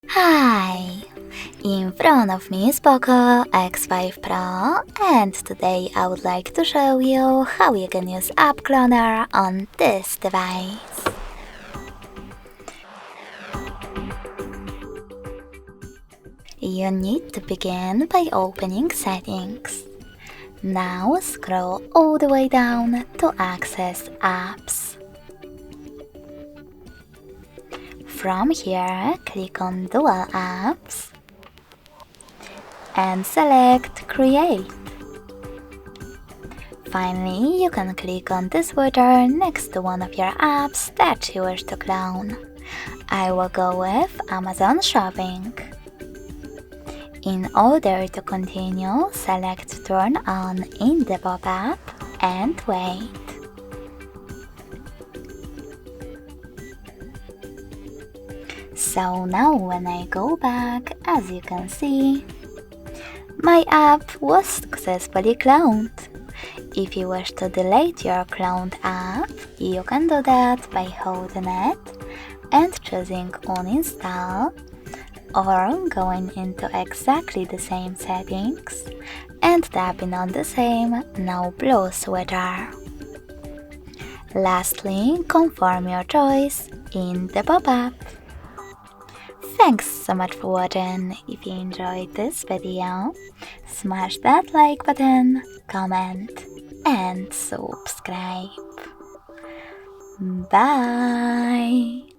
Hi! In front of me is POCO X5 Pro, and today I would like to show you how you can use App Cloner on this device. You need to begin by opening Settings. Now scroll all the way down to access Apps. From here, click on Dual Apps and select Create. Finally, you can click on this border next to one of your apps that you wish to clone. I will go with Amazon Shopping. In order to continue, select Turn on in the pop-up and wait. So now when I go back, as you can see, my app was successfully cloned. If you wish to delete your cloned app, you can do that by holding it and choosing Uninstall, or going into exactly the same settings and tapping on the same No Blue switcher. Lastly, confirm your choice in the pop-up. Thanks so much for watching. If you enjoyed this video, smash that like button, comment, and subscribe. Bye!